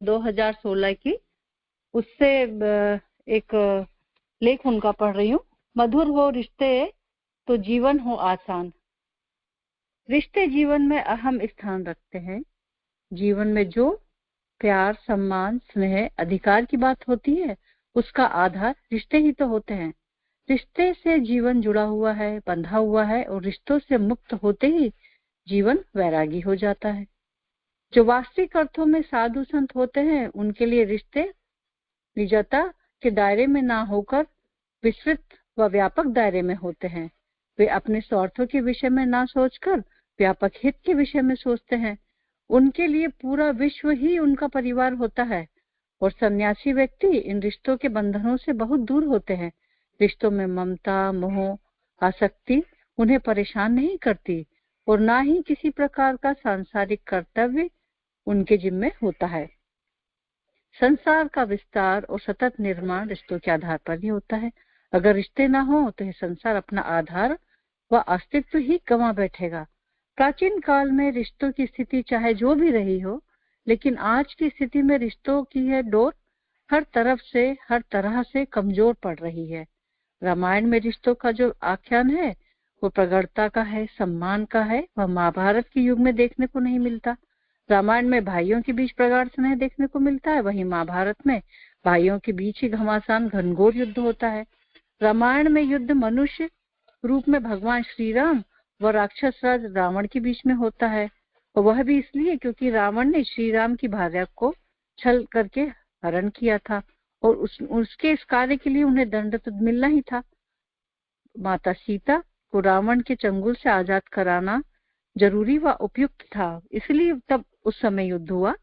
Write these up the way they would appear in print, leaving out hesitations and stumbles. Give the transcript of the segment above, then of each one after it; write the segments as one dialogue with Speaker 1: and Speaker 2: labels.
Speaker 1: 2016 की, उससे एक लेख उनका पढ़ रही हूँ। मधुर हो रिश्ते तो जीवन हो आसान। रिश्ते जीवन में अहम स्थान रखते हैं। जीवन में जो प्यार, सम्मान, स्नेह, अधिकार की बात होती है, उसका आधार रिश्ते ही तो होते हैं। रिश्ते से जीवन जुड़ा हुआ है, बंधा हुआ है, और रिश्तों से मुक्त होते ही जीवन वैरागी हो जाता है। जो वास्तविक अर्थों में साधु संत होते हैं, उनके लिए रिश्ते निजता के दायरे में ना होकर विस्तृत व व्यापक दायरे में होते हैं। वे अपने स्वार्थों के विषय में ना सोचकर व्यापक हित के विषय में सोचते हैं। उनके लिए पूरा विश्व ही उनका परिवार होता है, और सन्यासी व्यक्ति इन रिश्तों के बंधनों से बहुत दूर होते हैं। रिश्तों में ममता, मोह, आसक्ति उन्हें परेशान नहीं करती, और ना ही किसी प्रकार का सांसारिक कर्तव्य उनके जिम्मे होता है। संसार का विस्तार और सतत निर्माण रिश्तों के आधार पर ही होता है। अगर रिश्ते ना हो तो यह संसार अपना आधार व अस्तित्व ही गंवा बैठेगा। प्राचीन काल में रिश्तों की स्थिति चाहे जो भी रही हो, लेकिन आज की स्थिति में रिश्तों की यह डोर हर तरह से कमजोर पड़ रही है। रामायण में रिश्तों का जो आख्यान है वो प्रगाढ़ता का है, सम्मान का है, वह महाभारत के युग में देखने को नहीं मिलता। रामायण में भाइयों के बीच प्रगाढ़ स्नेह देखने को मिलता है, वहीं महाभारत में भाइयों के बीच ही घमासान घनघोर युद्ध होता है। रामायण में युद्ध मनुष्य रूप में भगवान श्री राम व राक्षस राज रावण के बीच में होता है, और वह भी इसलिए क्योंकि रावण ने श्री राम की भार्या को छल करके हरण किया था, और उसके इस कार्य के लिए उन्हें दंड तो मिलना ही था। माता सीता को रावण के चंगुल से आजाद कराना जरूरी व उपयुक्त था, इसलिए तब उस समय युद्ध हुआ।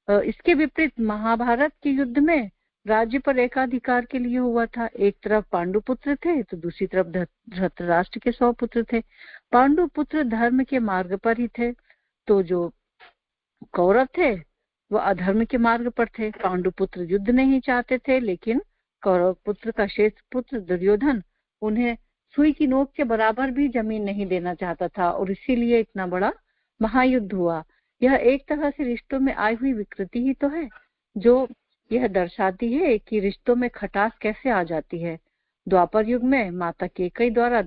Speaker 1: इसके विपरीत महाभारत के युद्ध में राज्य पर एकाधिकार के लिए हुआ था। एक तरफ पांडु पुत्र थे तो दूसरी तरफ धृतराष्ट्र के 100 पुत्र थे। पांडु पुत्र धर्म के मार्ग पर ही थे, तो जो कौरव थे वो अधर्म के मार्ग पर थे। पांडु पुत्र युद्ध नहीं चाहते थे, लेकिन कौरव पुत्र का श्रेष्ठ पुत्र दुर्योधन उन्हें सुई की नोक के बराबर भी जमीन नहीं देना चाहता था, और इसीलिए इतना बड़ा महायुद्ध हुआ। यह एक तरह से रिश्तों में आई हुई विकृति ही तो है, जो यह दर्शाती है कि रिश्तों में खटास कैसे आ जाती है। द्वापर युग में माता कैकेयी द्वारा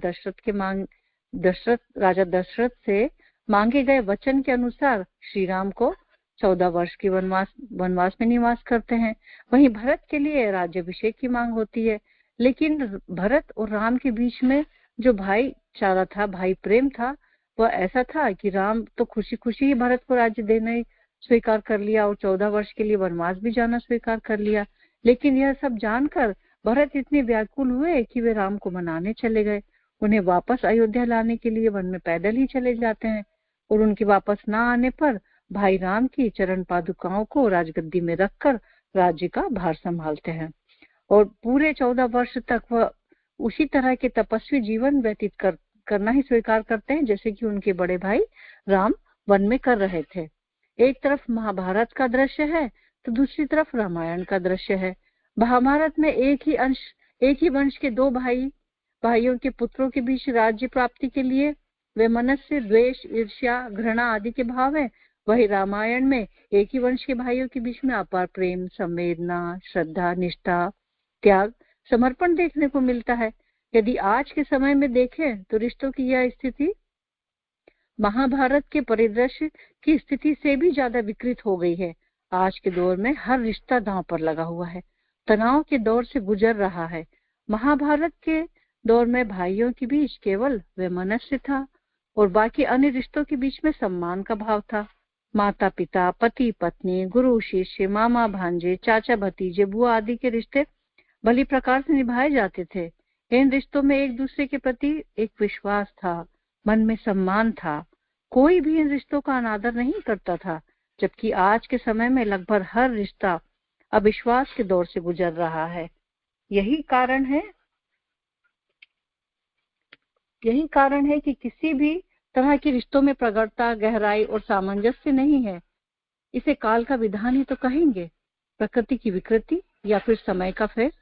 Speaker 1: राजा दशरथ से मांगे गए वचन के अनुसार श्री राम को 14 वर्ष की वनवास में निवास करते हैं। वहीं भरत के लिए राज्याभिषेक की मांग होती है, लेकिन भरत और राम के बीच में जो भाईचारा था, भाई प्रेम था, वह ऐसा था कि राम तो खुशी खुशी ही भरत को राज्य देने स्वीकार कर लिया और 14 वर्ष के लिए वनवास भी जाना स्वीकार कर लिया। लेकिन यह सब जानकर भरत इतने व्याकुल हुए कि वे राम को मनाने चले गए। उन्हें वापस अयोध्या लाने के लिए वन में पैदल ही चले जाते हैं, और उनके वापस ना आने पर भाई राम की चरण पादुकाओं को राजगद्दी में रखकर राज्य का भार संभालते हैं, और पूरे 14 वर्ष तक वह उसी तरह के तपस्वी जीवन व्यतीत करना ही स्वीकार करते हैं जैसे कि उनके बड़े भाई राम वन में कर रहे थे। एक तरफ महाभारत का दृश्य है तो दूसरी तरफ रामायण का दृश्य है। महाभारत में एक ही वंश के 2 भाइयों के पुत्रों के बीच राज्य प्राप्ति के लिए वे मनस्य, द्वेष, ईर्ष्या, घृणा आदि के भाव है। वही रामायण में एक ही वंश के भाइयों के बीच में अपार प्रेम, संवेदना, श्रद्धा, निष्ठा, त्याग, समर्पण देखने को मिलता है। यदि आज के समय में देखें तो रिश्तों की यह स्थिति महाभारत के परिदृश्य की स्थिति से भी ज्यादा विकृत हो गई है। आज के दौर में हर रिश्ता दांव पर लगा हुआ है, तनाव के दौर से गुजर रहा है। महाभारत के दौर में भाइयों के बीच केवल वैमनस्य था और बाकी अन्य रिश्तों के बीच में सम्मान का भाव था। माता पिता, पति पत्नी, गुरु शिष्य, मामा भांजे, चाचा भतीजे, बुआ आदि के रिश्ते भली प्रकार से निभाए जाते थे। इन रिश्तों में एक दूसरे के प्रति एक विश्वास था, मन में सम्मान था। कोई भी इन रिश्तों का अनादर नहीं करता था, जबकि आज के समय में लगभग हर रिश्ता अविश्वास के दौर से गुजर रहा है। यही कारण है कि किसी भी तरह के रिश्तों में प्रगाढ़ता, गहराई और सामंजस्य नहीं है। इसे काल का विधान ही तो कहेंगे, प्रकृति की विकृति या फिर समय का फेर।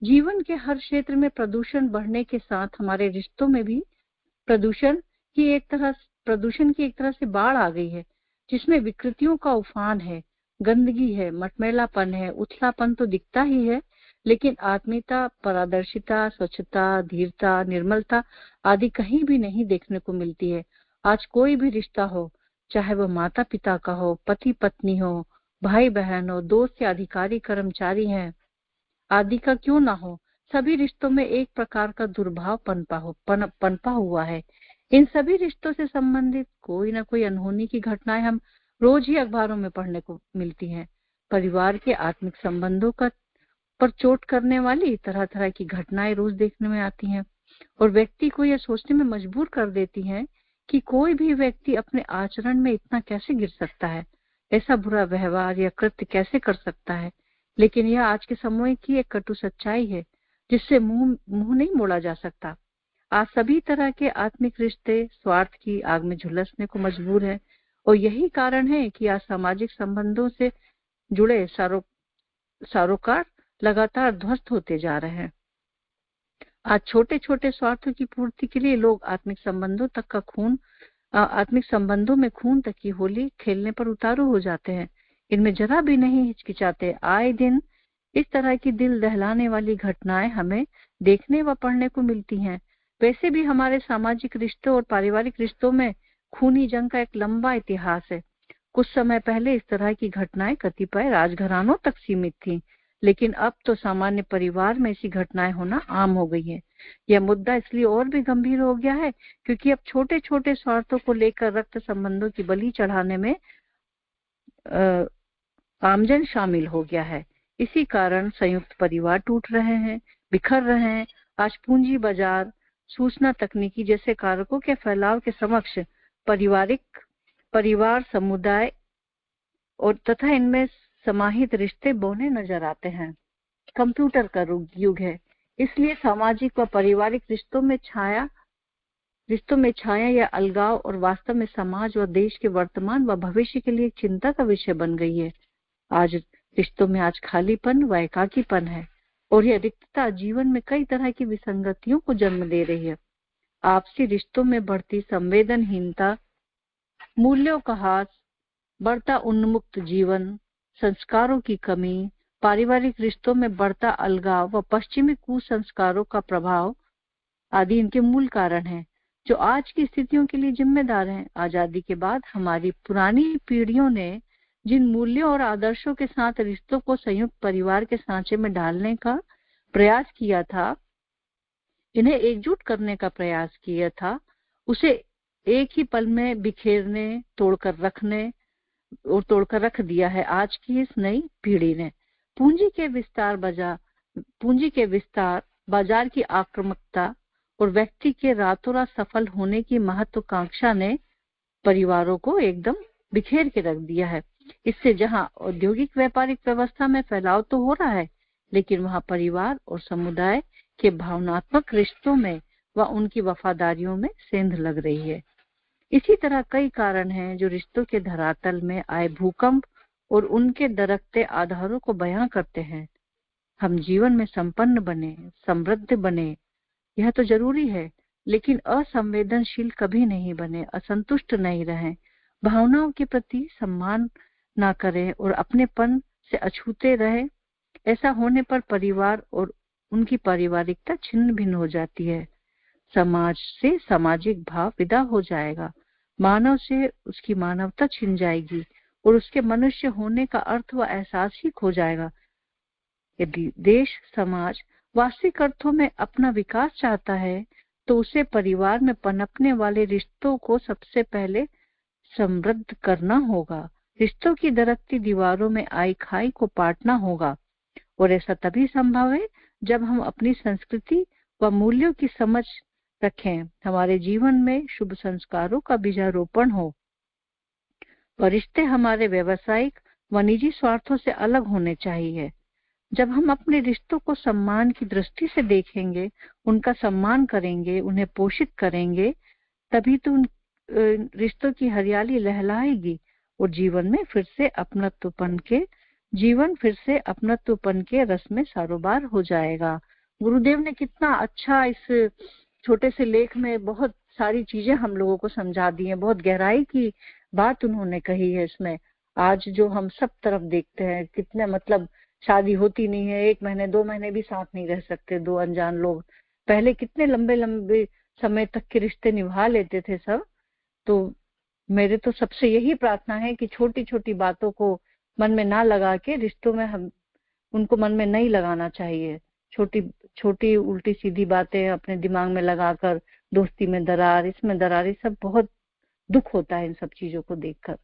Speaker 1: जीवन के हर क्षेत्र में प्रदूषण बढ़ने के साथ हमारे रिश्तों में भी प्रदूषण की एक तरह से बाढ़ आ गई है, जिसमें विकृतियों का उफान है। गंदगी है, मटमैलापन है, उथलापन तो दिखता ही है, लेकिन आत्मीयता, पारदर्शिता, स्वच्छता, धीरता, निर्मलता आदि कहीं भी नहीं देखने को मिलती है। आज कोई भी रिश्ता हो, चाहे वो माता पिता का हो, पति पत्नी हो, भाई बहन हो, दोस्त या अधिकारी कर्मचारी हैं आदि का क्यों ना हो, सभी रिश्तों में एक प्रकार का दुर्भाव पनपा हुआ है। इन सभी रिश्तों से संबंधित कोई ना कोई अनहोनी की घटनाएं हम रोज ही अखबारों में पढ़ने को मिलती हैं। परिवार के आत्मिक संबंधों का पर चोट करने वाली तरह तरह की घटनाएं रोज देखने में आती हैं और व्यक्ति को यह सोचने में मजबूर कर देती हैं कि कोई भी व्यक्ति अपने आचरण में इतना कैसे गिर सकता है, ऐसा बुरा व्यवहार या कृत्य कैसे कर सकता है। लेकिन यह आज के समय की एक कटु सच्चाई है जिससे मुंह नहीं मोड़ा जा सकता। आज सभी तरह के आत्मिक रिश्ते स्वार्थ की आग में झुलसने को मजबूर है और यही कारण है कि आज सामाजिक संबंधों से जुड़े सरोकार लगातार ध्वस्त होते जा रहे हैं। आज छोटे छोटे स्वार्थों की पूर्ति के लिए लोग आत्मिक संबंधों में खून तक की होली खेलने पर उतारू हो जाते हैं। इनमें जरा भी नहीं हिचकिचाते। आए दिन इस तरह की दिल दहलाने वाली घटनाएं हमें देखने व पढ़ने को मिलती हैं। वैसे भी हमारे सामाजिक रिश्तों और पारिवारिक रिश्तों में खूनी जंग का एक लंबा इतिहास है। कुछ समय पहले इस तरह की घटनाएं कतिपय राजघरानों तक सीमित थीं, लेकिन अब तो सामान्य परिवार में ऐसी घटनाएं होना आम हो गई है। यह मुद्दा इसलिए और भी गंभीर हो गया है क्योंकि अब छोटे छोटे स्वार्थों को लेकर रक्त संबंधों की बलि चढ़ाने में आमजन शामिल हो गया है। इसी कारण संयुक्त परिवार टूट रहे हैं, बिखर रहे हैं। आज पूंजी बाजार, सूचना तकनीकी जैसे कारकों के फैलाव के समक्ष परिवार, समुदाय और तथा इनमें समाहित रिश्ते बौने नजर आते हैं। कंप्यूटर का युग है, इसलिए सामाजिक व पारिवारिक रिश्तों में छाया या अलगाव और वास्तव में समाज व देश के वर्तमान व भविष्य के लिए चिंता का विषय बन गई है। आज रिश्तों में आज खालीपन व एकाकीपन है और यह रिक्तता जीवन में कई तरह की विसंगतियों को जन्म दे रही है। आपसी रिश्तों में बढ़ती संवेदनहीनता, मूल्यों का ह्रास, बढ़ता उन्मुक्त जीवन, संस्कारों की कमी, पारिवारिक रिश्तों में बढ़ता अलगाव व पश्चिमी कुसंस्कारों का प्रभाव आदि इनके मूल कारण हैं जो आज की स्थितियों के लिए जिम्मेदार हैं। आजादी के बाद हमारी पुरानी पीढ़ियों ने जिन मूल्यों और आदर्शों के साथ रिश्तों को संयुक्त परिवार के सांचे में डालने का प्रयास किया था, इन्हें एकजुट करने का प्रयास किया था, उसे एक ही पल में बिखेरने, तोड़कर रख दिया है आज की इस नई पीढ़ी ने। पूंजी के विस्तार, बाजार की आक्रामकता और व्यक्ति के रातों रात सफल होने की महत्वाकांक्षा ने परिवारों को एकदम बिखेर के रख दिया है। इससे जहां औद्योगिक व्यापारिक व्यवस्था में फैलाव तो हो रहा है, लेकिन वहां परिवार और समुदाय के भावनात्मक रिश्तों में व उनकी वफादारियों में सेंध लग रही है। इसी तरह कई कारण हैं जो रिश्तों के धरातल में आए भूकंप और उनके दरकते आधारों को बयां करते हैं। हम जीवन में संपन्न बने, समृद्ध बने, यह तो जरूरी है, लेकिन असंवेदनशील कभी नहीं बने, असंतुष्ट नहीं रहें, भावनाओं के प्रति सम्मान ना करें और अपनेपन से अछूते रहे। ऐसा होने पर परिवार और उनकी पारिवारिकता छिन्न भिन्न हो जाती है। समाज से सामाजिक भाव विदा हो जाएगा, मानव से उसकी मानवता छिन जाएगी और उसके मनुष्य होने का अर्थ व एहसास ही खो जाएगा। यदि देश समाज वास्तविक अर्थों में अपना विकास चाहता है तो उसे परिवार में पनपने वाले रिश्तों को सबसे पहले समृद्ध करना होगा। रिश्तों की दरकती दीवारों में आई खाई को पाटना होगा और ऐसा तभी संभव है जब हम अपनी संस्कृति व मूल्यों की समझ रखें, हमारे जीवन में शुभ संस्कारों का बीजारोपण हो और रिश्ते हमारे व्यवसायिक व निजी स्वार्थों से अलग होने चाहिए। जब हम अपने रिश्तों को सम्मान की दृष्टि से देखेंगे, उनका सम्मान करेंगे, उन्हें पोषित करेंगे, तभी तो उन रिश्तों की हरियाली लहलाएगी और जीवन फिर से अपनत्वपन के रस में सारोबार हो जाएगा। गुरुदेव ने कितना अच्छा इस छोटे से लेख में बहुत सारी चीजें हम लोगों को समझा दी हैं, बहुत गहराई की बात उन्होंने कही है इसमें। आज जो हम सब तरफ देखते हैं, कितने मतलब शादी होती नहीं है, 1 महीने 2 महीने भी साथ नहीं रह सकते दो अनजान लोग। पहले कितने लंबे लंबे समय तक के रिश्ते निभा लेते थे सब। तो मेरे तो सबसे यही प्रार्थना है कि छोटी छोटी बातों को मन में ना लगा के, रिश्तों में हम उनको मन में नहीं लगाना चाहिए। छोटी छोटी उल्टी सीधी बातें अपने दिमाग में लगाकर, दोस्ती में दरार, इसमें दरार, ये सब बहुत दुख होता है इन सब चीजों को देखकर।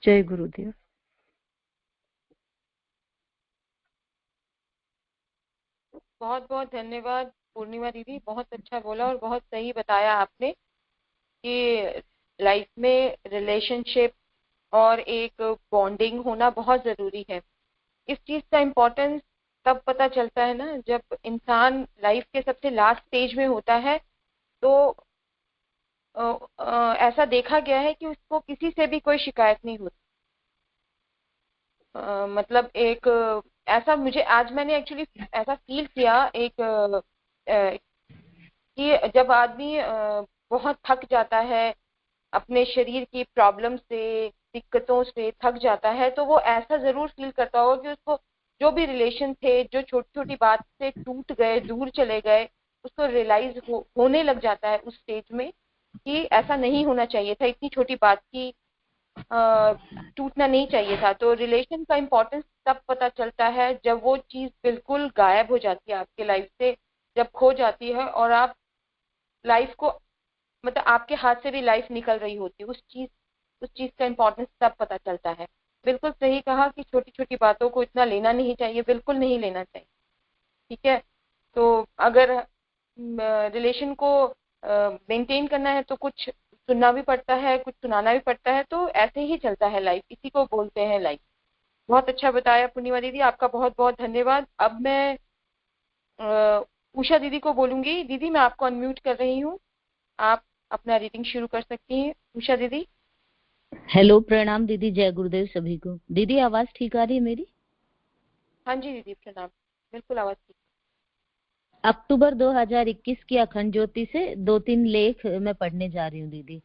Speaker 1: जय गुरुदेव।
Speaker 2: बहुत बहुत धन्यवाद पूर्णिमा दीदी, बहुत अच्छा बोला और बहुत सही बताया आपने कि लाइफ में रिलेशनशिप और एक बॉन्डिंग होना बहुत जरूरी है। इस चीज का इम्पोर्टेंस तब पता चलता है ना, जब इंसान लाइफ के सबसे लास्ट स्टेज में होता है। तो ऐसा देखा गया है कि उसको किसी से भी कोई शिकायत नहीं होती। मतलब एक ऐसा मुझे आज मैंने एक्चुअली ऐसा फील किया एक कि जब आदमी बहुत थक जाता है अपने शरीर की प्रॉब्लम से, दिक्कतों से थक जाता है, तो वो ऐसा जरूर फील करता होगा कि उसको जो भी रिलेशन थे जो छोटी छोटी बात से टूट गए, दूर चले गए, उसको रियलाइज होने लग जाता है उस स्टेज में कि ऐसा नहीं होना चाहिए था, इतनी छोटी बात की टूटना नहीं चाहिए था। तो रिलेशन का इम्पोर्टेंस तब पता चलता है जब वो चीज बिल्कुल गायब हो जाती है आपके लाइफ से, जब खो जाती है और आप लाइफ को, मतलब आपके हाथ से भी लाइफ निकल रही होती है। उस चीज का इम्पोर्टेंस तब पता चलता है। बिल्कुल सही कहा कि छोटी छोटी बातों को इतना लेना नहीं चाहिए, बिल्कुल नहीं लेना चाहिए। ठीक है। तो अगर रिलेशन को मेंटेन करना है तो कुछ सुनना भी पड़ता है, कुछ सुनाना भी पड़ता है, तो ऐसे ही चलता है लाइफ, इसी को बोलते हैं लाइफ। बहुत अच्छा बताया पूर्णिमा दीदी, आपका बहुत बहुत धन्यवाद। अब मैं उषा दीदी को बोलूंगी। दीदी मैं आपको अनम्यूट कर रही हूँ, आप अपना रीडिंग शुरू कर सकती हैं उषा दीदी।
Speaker 3: हेलो, प्रणाम दीदी, जय गुरुदेव सभी को। दीदी आवाज ठीक आ रही है मेरी?
Speaker 2: हाँ जी दीदी प्रणाम, बिल्कुल आवाज ठीक।
Speaker 3: अक्टूबर 2021 की अखंड ज्योति से 2-3 लेख मैं पढ़ने जा रही हूँ दीदी।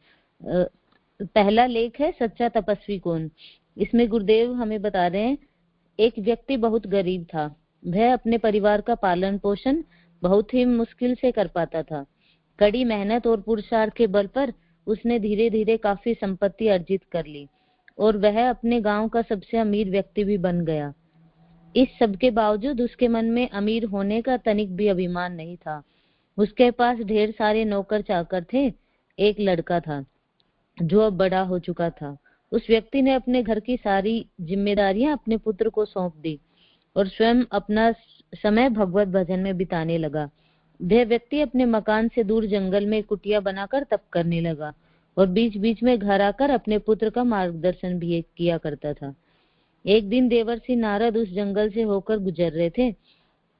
Speaker 3: पहला लेख है सच्चा तपस्वी कौन। इसमें गुरुदेव हमें बता रहे हैं, एक व्यक्ति बहुत गरीब था। वह अपने परिवार का पालन पोषण बहुत ही मुश्किल से कर पाता था। कड़ी मेहनत और पुरुषार्थ के बल पर उसने धीरे धीरे काफी संपत्ति अर्जित कर ली और वह अपने गांव का सबसे अमीर व्यक्ति भी बन गया। इस सब के बावजूद उसके मन में अमीर होने का तनिक भी अभिमान नहीं था। उसके पास ढेर सारे नौकर चाकर थे। एक लड़का था जो अब बड़ा हो चुका था। उस व्यक्ति ने अपने घर की सारी जिम्मेदारियां अपने पुत्र को सौंप दी और स्वयं अपना समय भगवत भजन में बिताने लगा। वह व्यक्ति अपने मकान से दूर जंगल में कुटिया बनाकर तप करने लगा और बीच बीच में घर आकर अपने पुत्र का मार्गदर्शन भी किया करता था। एक दिन देवर्षि नारद उस जंगल से होकर गुजर रहे थे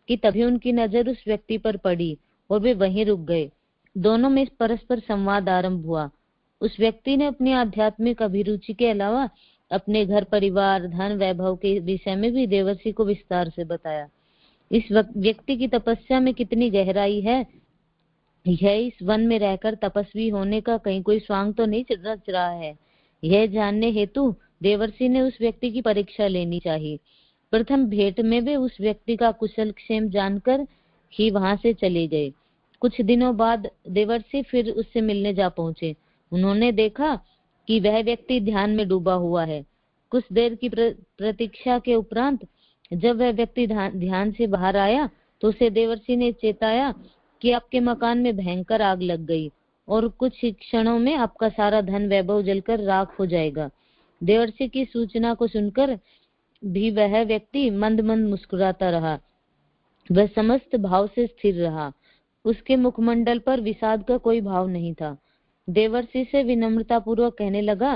Speaker 3: कि तभी उनकी नजर उस व्यक्ति पर पड़ी और वे वहीं रुक गए। दोनों में परस्पर संवाद आरंभ हुआ। उस व्यक्ति ने अपनी आध्यात्मिक अभिरुचि के अलावा अपने घर परिवार, धन, वैभव के विषय में भी देवर्षि को विस्तार से बताया। इस व्यक्ति की तपस्या में कितनी गहराई है, यह इस वन में रहकर तपस्वी होने का कहीं कोई स्वांग तो नहीं रच रहा है, यह जानने हेतु देवर्षि ने उस व्यक्ति की परीक्षा लेनी चाहिए। प्रथम भेंट में वे उस व्यक्ति का कुशल क्षेम जानकर ही वहां से चले गए। कुछ दिनों बाद देवर्षि फिर उससे मिलने जा पहुंचे। उन्होंने देखा कि वह व्यक्ति ध्यान में डूबा हुआ है। कुछ देर की प्रतीक्षा के उपरांत जब वह व्यक्ति ध्यान से बाहर आया तो उसे देवर्षि ने चेताया कि आपके मकान में भयंकर आग लग गई और कुछ ही क्षणों में आपका सारा धन वैभव जलकर राख हो जाएगा। देवर्षि की सूचना को सुनकर भी वह व्यक्ति मंद मंद मुस्कुराता रहा। वह समस्त भाव से स्थिर रहा। उसके मुखमंडल पर विषाद का कोई भाव नहीं था। देवर्षि से विनम्रता पूर्वक कहने लगा,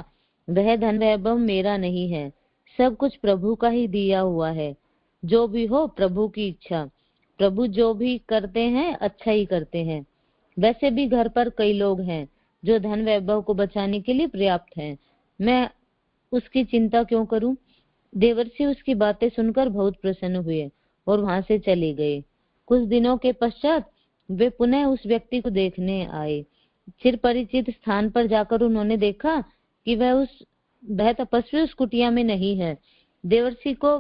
Speaker 3: वह धन वैभव मेरा नहीं है, सब कुछ प्रभु का ही दिया हुआ है। जो भी हो प्रभु की इच्छा। प्रभु जो भी करते हैं अच्छा ही करते हैं। वैसे भी घर पर कई लोग हैं जो धन वैभव को बचाने के लिए पर्याप्त हैं। मैं उसकी चिंता क्यों करूं? देवर्षि उसकी बातें सुनकर बहुत प्रसन्न हुए और वहां से चले गए। कुछ दिनों के पश्चात वे पुनः उस व्यक्ति को देखने आए। चिर परिचित स्थान पर जाकर उन्होंने देखा कि वह उस वह तपस्वी उस कुटिया में नहीं है। देवर्षि को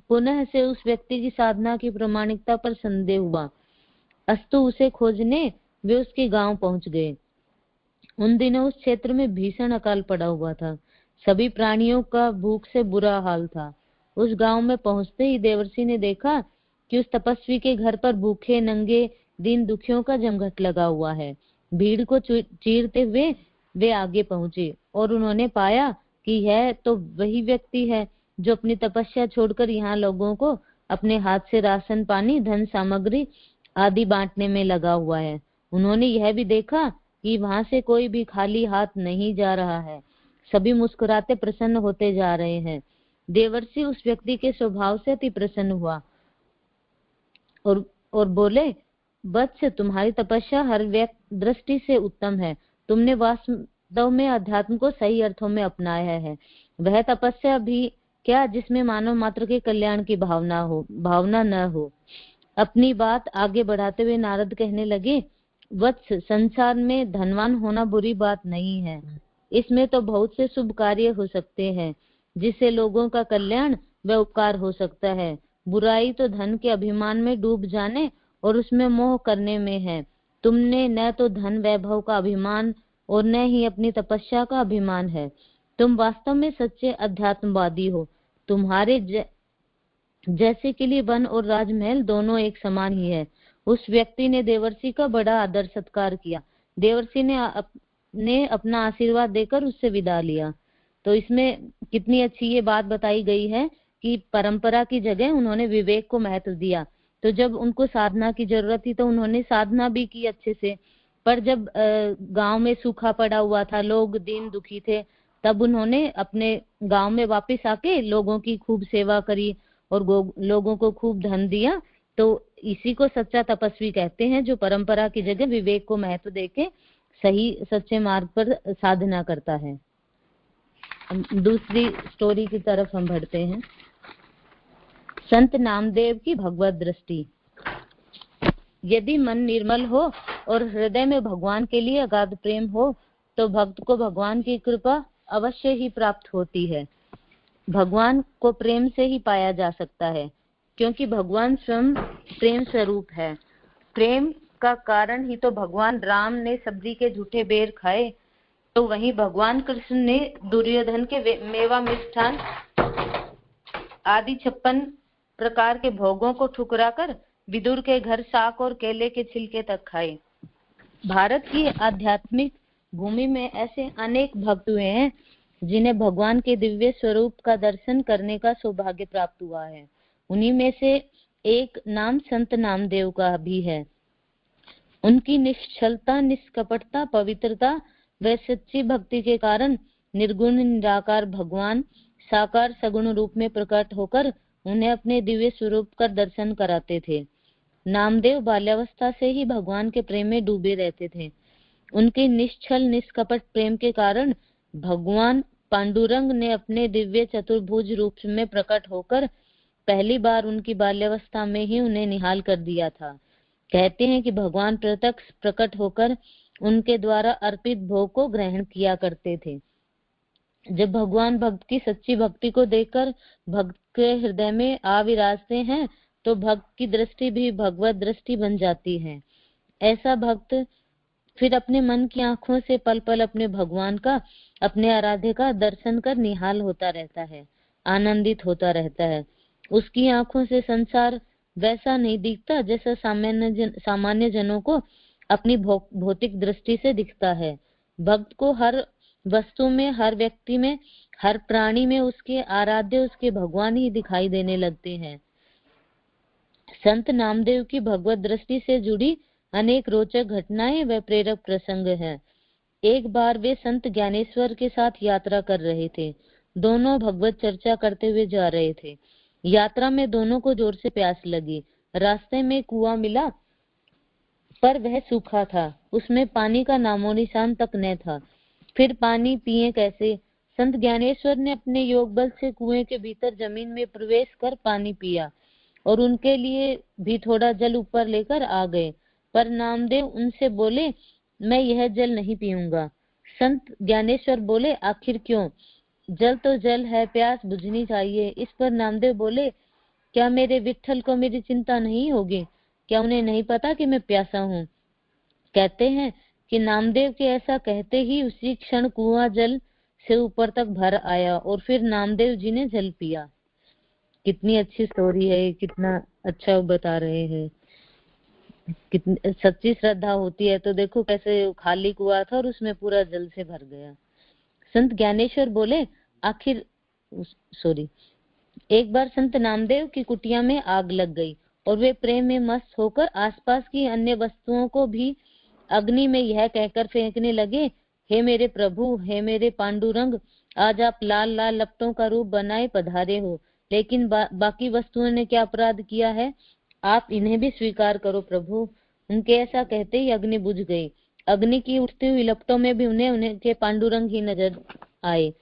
Speaker 3: पुनः से उस व्यक्ति की साधना की प्रामाणिकता पर संदेह हुआ, अस्तु उसे खोजने वे उसके गांव पहुंच गए। उन दिनों उस क्षेत्र में भीषण अकाल पड़ा हुआ था, सभी प्राणियों का भूख से बुरा हाल था। उस गांव में पहुंचते ही देवर्षि ने देखा कि उस तपस्वी के घर पर भूखे नंगे दीन दुखियों का जमघट लगा हुआ है। भीड़ को चीरते हुए वे आगे पहुंचे और उन्होंने पाया कि यह तो वही व्यक्ति है जो अपनी तपस्या छोड़कर यहाँ लोगों को अपने हाथ से राशन पानी धन सामग्री आदि बांटने में लगा हुआ है। उन्होंने यह भी देखा कि वहां से कोई भी खाली हाथ नहीं जा रहा है, सभी मुस्कुराते प्रसन्न होते जा रहे हैं। देवर्षि उस व्यक्ति के स्वभाव से अति प्रसन्न हुआ और बोले, वत्स तुम्हारी तपस्या हर दृष्टि से उत्तम है, तुमने वास्तव में अध्यात्म को सही अर्थों में अपनाया है। वह तपस्या भी क्या जिसमें मानव मात्र के कल्याण की भावना न हो। अपनी बात आगे बढ़ाते हुए नारद कहने लगे, वत्स संसार में धनवान होना बुरी बात नहीं है, इसमें तो बहुत से शुभ कार्य हो सकते हैं जिससे लोगों का कल्याण व उपकार हो सकता है। बुराई तो धन के अभिमान में डूब जाने और उसमें मोह करने में है। तुमने न तो धन वैभव का अभिमान और न ही अपनी तपस्या का अभिमान है। तुम वास्तव में सच्चे अध्यात्मवादी हो। तुम्हारे जैसे के लिए वन और राजमहल दोनों एक समान ही है। उस व्यक्ति ने देवर्षि का बड़ा आदर सत्कार किया। देवर्षि ने अपना आशीर्वाद देकर उससे विदा लिया। तो इसमें कितनी अच्छी ये बात बताई गई है कि परंपरा की जगह उन्होंने विवेक को महत्व दिया। तो जब उनको साधना की जरूरत थी तो उन्होंने साधना भी की अच्छे से, पर जब गांव में सूखा पड़ा हुआ था, लोग दीन दुखी थे, तब उन्होंने अपने गांव में वापस आके लोगों की खूब सेवा करी और लोगों को खूब धन दिया। तो इसी को सच्चा तपस्वी कहते हैं, जो परंपरा की जगह विवेक को महत्व देके सही सच्चे मार्ग पर साधना करता है। दूसरी स्टोरी की तरफ हम बढ़ते हैं। संत नामदेव की भगवत दृष्टि। यदि मन निर्मल हो और हृदय में भगवान के लिए अगाध प्रेम हो तो भक्त को भगवान की कृपा अवश्य ही प्राप्त होती है। भगवान को प्रेम से ही पाया जा सकता है, क्योंकि भगवान स्वयं प्रेम स्वरूप है। प्रेम का कारण ही तो भगवान राम ने सबरी के झूठे बेर खाए, तो वहीं भगवान कृष्ण ने दुर्योधन के मेवा मिष्ठान आदि 56 प्रकार के भोगों को ठुकराकर विदुर के घर साग और केले के छिलके तक खाए। भारत की आध्यात्मिक भूमि में ऐसे अनेक भक्त हुए हैं जिन्हें भगवान के दिव्य स्वरूप का दर्शन करने का सौभाग्य प्राप्त हुआ है। उन्हीं में से एक नाम संत नामदेव का भी है। उनकी निश्चलता, निष्कपटता, पवित्रता व सच्ची भक्ति के कारण निर्गुण निराकार भगवान साकार सगुण रूप में प्रकट होकर उन्हें अपने दिव्य स्वरूप का दर्शन कराते थे। नामदेव बाल्यावस्था से ही भगवान के प्रेम में डूबे रहते थे। उनके निश्चल निष्कपट प्रेम के कारण भगवान पांडुरंग ने अपने दिव्य चतुर्भुज रूप में प्रकट होकर पहली बार उनकी बाल्यावस्था में ही उन्हें निहाल कर दिया था। कहते हैं कि भगवान प्रत्यक्ष प्रकट होकर उनके द्वारा अर्पित भोग को ग्रहण किया करते थे। जब भगवान भक्त की सच्ची भक्ति को देखकर भक्त के हृदय में आ विराजते हैं तो भक्त की दृष्टि भी भगवत दृष्टि बन जाती है। ऐसा भक्त फिर अपने मन की आंखों से पल पल अपने भगवान का, अपने आराध्य का दर्शन कर निहाल होता रहता है, आनंदित होता रहता है। उसकी आंखों से संसार वैसा नहीं दिखता जैसा सामान्य जनों को अपनी भौतिक दृष्टि से दिखता है। भक्त को हर वस्तु में, हर व्यक्ति में, हर प्राणी में उसके आराध्य, उसके भगवान ही दिखाई देने लगते हैं। संत नामदेव की भगवत दृष्टि से जुड़ी अनेक रोचक घटनाएं व प्रेरक प्रसंग हैं। एक बार वे संत ज्ञानेश्वर के साथ यात्रा कर रहे थे। दोनों भगवत चर्चा करते हुए जा रहे थे। यात्रा में दोनों को जोर से प्यास लगी। रास्ते में कुआं मिला, पर वह सूखा था, उसमें पानी का नामो निशान तक न था। फिर पानी पिए कैसे? संत ज्ञानेश्वर ने अपने योग बल से कुएं के भीतर जमीन में प्रवेश कर पानी पिया और उनके लिए भी थोड़ा जल ऊपर लेकर आ गए, पर नामदेव उनसे बोले, मैं यह जल नहीं पीऊंगा। संत ज्ञानेश्वर बोले, आखिर क्यों? जल तो जल है, प्यास बुझनी चाहिए। इस पर नामदेव बोले, क्या मेरे विट्ठल को मेरी चिंता नहीं होगी? क्या उन्हें नहीं पता कि मैं प्यासा हूँ? कहते हैं कि नामदेव के ऐसा कहते ही उसी क्षण कुआं जल से ऊपर तक भर आया और फिर नामदेव जी ने जल पिया। कितनी अच्छी स्टोरी है, कितना अच्छा बता रहे हैं। कितनी सच्ची श्रद्धा होती है तो देखो कैसे खाली कुआं था और उसमें पूरा जल से भर गया। संत ज्ञानेश्वर बोले, एक बार संत नामदेव की कुटिया में आग लग गई और वे प्रेम में मस्त होकर आसपास की अन्य वस्तुओं को भी अग्नि में यह कहकर फेंकने लगे, हे मेरे प्रभु, हे मेरे पांडुरंग, आज आप लाल लाल लपटों का रूप बनाए पधारे हो, लेकिन बाकी वस्तुओं ने क्या अपराध किया है? आप इन्हें भी स्वीकार करो प्रभु। उनके ऐसा कहते ही अग्नि बुझ गई। अग्नि की उठती हुई लपटों में भी उनके पांडुरंग ही नजर आए।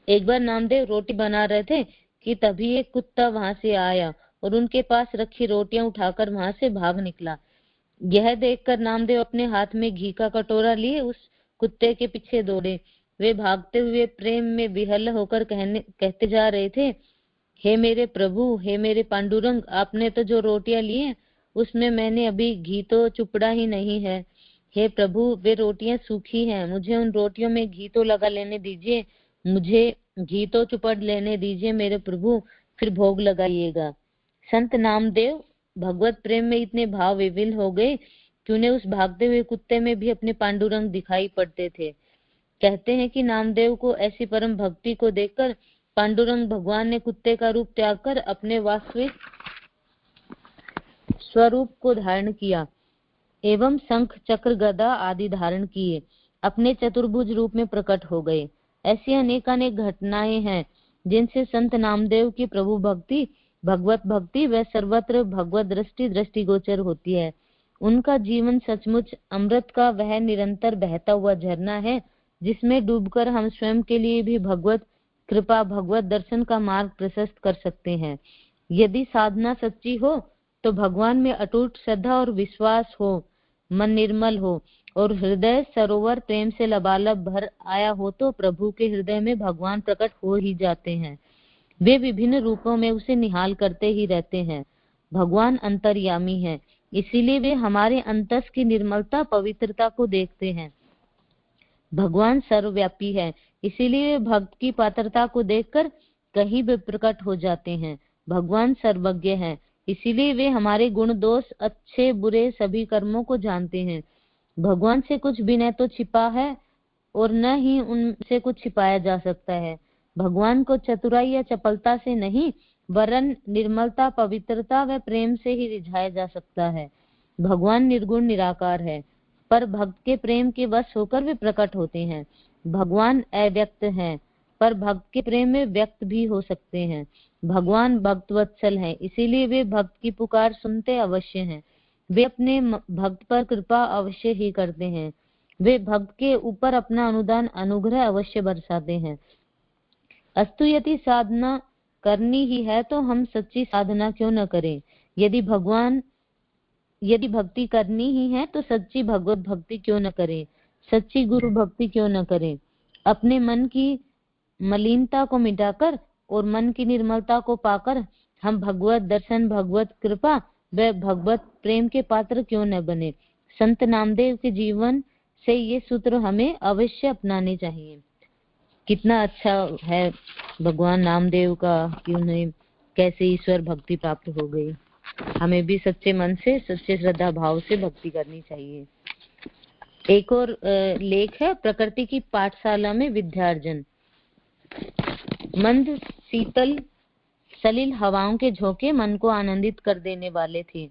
Speaker 3: एक बार नामदेव रोटी बना रहे थे कि तभी एक कुत्ता वहां से आया और उनके पास रखी रोटियां उठाकर वहां से भाग निकला। यह देखकर नामदेव अपने हाथ में घी का कटोरा लिए उस कुत्ते के पीछे दौड़े। वे भागते हुए प्रेम में विहल होकर कहते जा रहे थे, हे मेरे प्रभु, हे मेरे पांडुरंग, आपने तो जो रोटियां ली हैं उसमें मैंने अभी घी तो चुपड़ा ही नहीं है। हे प्रभु, वे रोटियां सूखी हैं, मुझे उन रोटियों में घी तो लगा लेने दीजिए, मुझे घी तो चुपड़ लेने दीजिए मेरे प्रभु, फिर भोग लगाइएगा। संत नामदेव भगवत प्रेम में इतने भाव विविल हो गए कि उन्हें उस भागते हुए कुत्ते में भी अपने पांडुरंग दिखाई पड़ते थे। कहते हैं कि नामदेव को ऐसी परम भक्ति को देखकर पांडुरंग भगवान ने कुत्ते का रूप त्याग कर अपने वास्तविक स्वरूप को धारण किया एवं शंख चक्र गदा आदि धारण किए अपने चतुर्भुज रूप में प्रकट हो गए। ऐसी अनेकानेक घटनाएं हैं जिनसे संत नामदेव की प्रभु भक्ति, भगवत भक्ति व सर्वत्र भगवत दृष्टि दृष्टिगोचर होती है। उनका जीवन सचमुच अमृत का वह निरंतर बहता हुआ झरना है जिसमें डूबकर हम स्वयं के लिए भी भगवत कृपा, भगवत दर्शन का मार्ग प्रशस्त कर सकते हैं। यदि साधना सच्ची हो तो भगवान में अटूट श्रद्धा और विश्वास हो, मन निर्मल हो और हृदय सरोवर प्रेम से लबालब भर आया हो तो प्रभु के हृदय में भगवान प्रकट हो ही जाते हैं। वे विभिन्न रूपों में उसे निहाल करते ही रहते हैं। भगवान अंतर्यामी है, इसीलिए वे हमारे अंतस की निर्मलता, पवित्रता को देखते हैं। भगवान सर्वव्यापी है, इसीलिए भक्त की पात्रता को देखकर कहीं भी प्रकट हो जाते हैं। भगवान सर्वज्ञ है, इसीलिए वे हमारे गुण दोष, अच्छे बुरे सभी कर्मों को जानते हैं। भगवान से कुछ भी न तो छिपा है और न ही उनसे कुछ छिपाया जा सकता है। भगवान को चतुराई या चपलता से नहीं वरन निर्मलता, पवित्रता व प्रेम से ही रिझाया जा सकता है। भगवान निर्गुण निराकार है, पर भक्त के प्रेम के वश होकर वे प्रकट होते हैं। भगवान अव्यक्त हैं, पर भक्त के प्रेम में व्यक्त भी हो सकते हैं। भगवान भक्त वत्सल हैं, इसीलिए वे भक्त की पुकार सुनते अवश्य हैं। वे अपने भक्त पर कृपा अवश्य ही करते हैं। वे भक्त के ऊपर अपना अनुदान, अनुग्रह अवश्य बरसाते हैं। अस्तु, यदि साधना करनी ही है तो हम सच्ची साधना क्यों न करें? यदि भक्ति करनी ही है तो सच्ची भगवत भक्ति क्यों न करें? सच्ची गुरु भक्ति क्यों न करें? अपने मन की मलिनता को मिटाकर और मन की निर्मलता को पाकर हम भगवत दर्शन, भगवत कृपा व भगवत प्रेम के पात्र क्यों न बने? संत नामदेव के जीवन से ये सूत्र हमें अवश्य अपनाने चाहिए। कितना अच्छा है भगवान नामदेव का कि उन्हें कैसे ईश्वर भक्ति प्राप्त हो गई। हमें भी सच्चे मन से, सच्चे श्रद्धा भाव से भक्ति करनी चाहिए। एक और लेख है, प्रकृति की पाठशाला में विद्यार्जन। मंद शीतल सलिल हवाओं के झोंके मन को आनंदित कर देने वाले थे।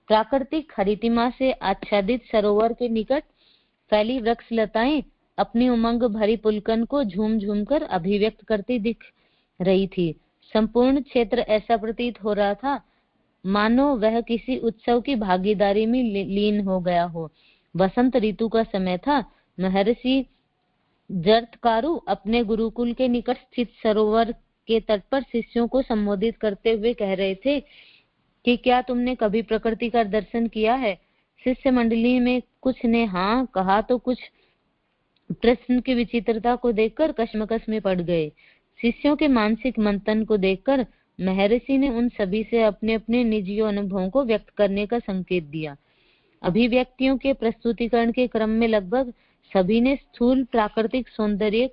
Speaker 3: प्राकृतिक हरितिमा से आच्छादित सरोवर के निकट फैली वृक्ष लताएं अपनी उमंग भरी पुलकन को झूम झूम कर अभिव्यक्त करती दिख रही थी। संपूर्ण क्षेत्र ऐसा प्रतीत हो रहा था मानो वह किसी उत्सव की भागीदारी में लीन हो गया हो। वसंत ऋतु का समय था। महर्षि जरत्कारु अपने गुरुकुल के निकट स्थित सरोवर के तट पर शिष्यों को संबोधित करते हुए कह रहे थे कि क्या तुमने कभी प्रकृति का दर्शन किया है? शिष्य मंडली में कुछ ने हाँ कहा तो कुछ प्रश्न की विचित्रता को देखकर कश्मकश में पड़ गए। शिष्यों के मानसिक मंथन को देखकर महर्षि ने उन सभी से अपने अपने निजी अनुभवों को व्यक्त करने का संकेत दिया। अभिव्यक्तियों के प्रस्तुतिकरण के क्रम में लगभग सभी ने स्थूल प्राकृतिक सौंदर्य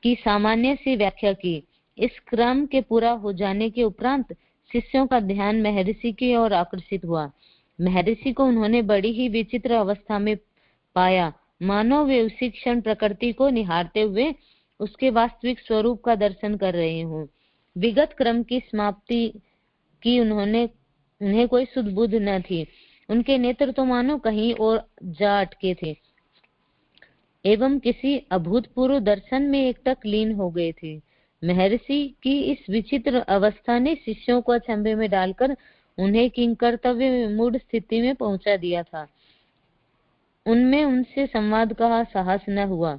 Speaker 3: की सामान्य सी व्याख्या की। इस क्रम के पूरा हो जाने के उपरांत शिष्यों का ध्यान महर्षि की ओर आकर्षित हुआ। महर्षि को उन्होंने बड़ी ही विचित्र अवस्था में पाया, मानो वे उसी क्षण प्रकृति को निहारते हुए उसके वास्तविक स्वरूप का दर्शन कर रहे हों। विगत क्रम की समाप्ति की उन्हें कोई सुध बुध न थी। उनके नेत्र तो मानो कहीं और जा अटके थे एवं किसी अभूतपूर्व दर्शन में एकटक लीन हो गए थे। महर्षि की इस विचित्र अवस्था ने शिष्यों को अचंभे में डालकर उन्हें किंकर्तव्य में मूढ़ स्थिति में पहुंचा दिया था। उनमें उनसे संवाद का साहस न हुआ,